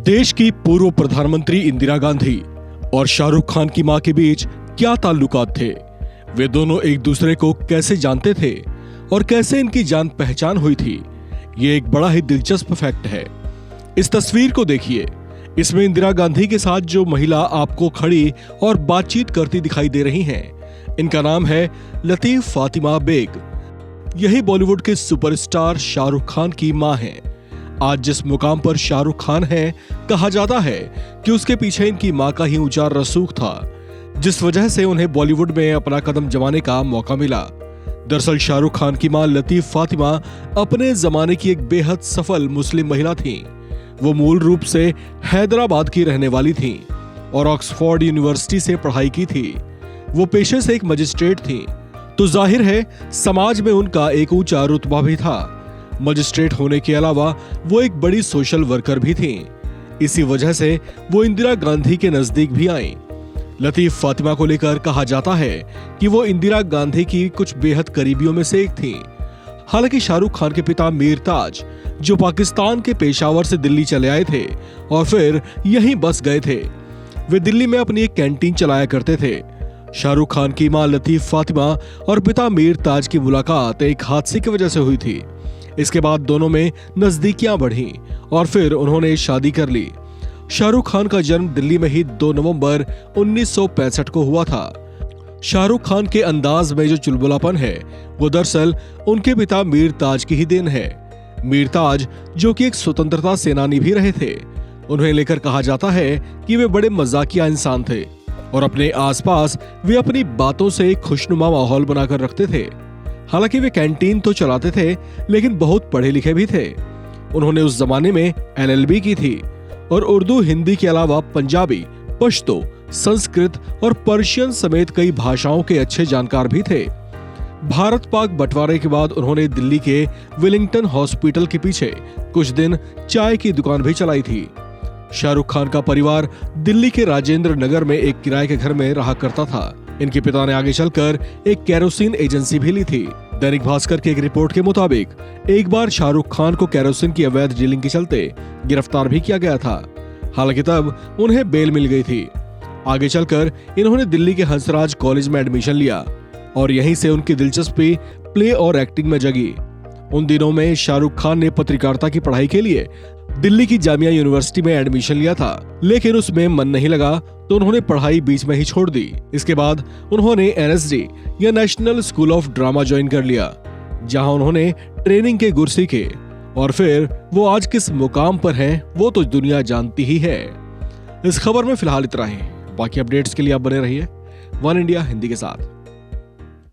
देश की पूर्व प्रधानमंत्री इंदिरा गांधी और शाहरुख खान की मां के बीच क्या ताल्लुकात थे? वे दोनों एक दूसरे को कैसे जानते थे और कैसे इनकी जान पहचान हुई थी? ये एक बड़ा ही दिलचस्प फैक्ट है। इस तस्वीर को देखिए। इसमें इंदिरा गांधी के साथ जो महिला आपको खड़ी और बातचीत करती दिखाई दे रही हैं, इनका नाम है लतीफ फातिमा बेग। यही बॉलीवुड के सुपरस्टार शाहरुख खान की मां हैं। आज जिस मुकाम पर शाहरुख खान है, कहा जाता है कि उसके पीछे इनकी मां का ही ऊंचा रसूख था, जिस वजह से उन्हें बॉलीवुड में अपना कदम जमाने का मौका मिला। दरअसल शाहरुख खान की मां लतीफ फातिमा अपने जमाने की एक बेहद सफल मुस्लिम महिला थीं। वो मूल रूप से हैदराबाद की रहने वाली थीं और ऑक्सफोर्ड यूनिवर्सिटी से पढ़ाई की थी। वो पेशे से एक मजिस्ट्रेट थीं, तो जाहिर है समाज में उनका एक ऊंचा रुतबा भी था। मजिस्ट्रेट होने के अलावा वो एक बड़ी सोशल वर्कर भी थीं। इसी वजह से वो इंदिरा गांधी के नजदीक भी आईं। लतीफ फातिमा को लेकर कहा जाता है कि वो इंदिरा गांधी की कुछ बेहद करीबियों में से एक थीं। हालांकि शाहरुख खान के पिता मीर ताज, जो पाकिस्तान के पेशावर से दिल्ली चले आए थे और फिर यहीं बस गए थे, वे दिल्ली में अपनी एक कैंटीन चलाया करते थे। शाहरुख खान की मां लतीफ फातिमा और पिता मीर ताज की मुलाकात एक हादसे की वजह से हुई थी। इसके बाद दोनों में नजदीकियां बढ़ी और फिर उन्होंने शादी कर ली। शाहरुख खान का जन्म दिल्ली में ही 2 नवंबर 1965 को हुआ था। शाहरुख खान के अंदाज में जो चुलबुलापन है, वो दरअसल उनके पिता मीर ताज की ही देन है। मीर ताज, जो कि एक स्वतंत्रता सेनानी भी रहे थे, उन्हें लेकर कहा जाता है कि वे बड़े मजाकिया इंसान थे और अपने आसपास वे अपनी बातों से एक खुशनुमा माहौल बनाकर रखते थे। हालांकि वे कैंटीन तो चलाते थे, लेकिन बहुत पढ़े लिखे भी थे। उन्होंने उस जमाने में LLB की थी और उर्दू हिंदी के अलावा पंजाबी, पश्तो, संस्कृत और पर्शियन समेत कई भाषाओं के अच्छे जानकार भी थे। भारत पाक बंटवारे के बाद उन्होंने दिल्ली के विलिंगटन हॉस्पिटल के पीछे कुछ दिन चाय की दुकान भी चलाई थी। शाहरुख खान का परिवार दिल्ली के राजेंद्र नगर में एक किराए के घर में रहा करता था। इनके पिता ने आगे चलकर एक केरोसिन एजेंसी भी ली थी। दैनिक भास्कर की एक रिपोर्ट के मुताबिक एक बार शाहरुख खान को केरोसिन की अवैध डीलिंग के चलते गिरफ्तार भी किया गया था। हालांकि तब उन्हें बेल मिल गई थी। आगे चलकर इन्होंने दिल्ली के हंसराज कॉलेज में एडमिशन लिया और यहीं से उनकी दिलचस्पी प्ले और एक्टिंग में जगी। उन दिनों में शाहरुख खान ने पत्रकारिता की पढ़ाई के लिए दिल्ली की जामिया यूनिवर्सिटी में एडमिशन लिया था, लेकिन उसमें मन नहीं लगा तो उन्होंने पढ़ाई बीच में ही छोड़ दी। इसके बाद उन्होंने NSD या national school of drama join कर लिया, जहां उन्होंने ट्रेनिंग के गुर सीखे और फिर वो आज किस मुकाम पर हैं, वो तो दुनिया जानती ही है। इस खबर में फिलहाल इतना ही। बाकी अपडेट्स के लिए आप बने रहिए वन इंडिया हिंदी के साथ।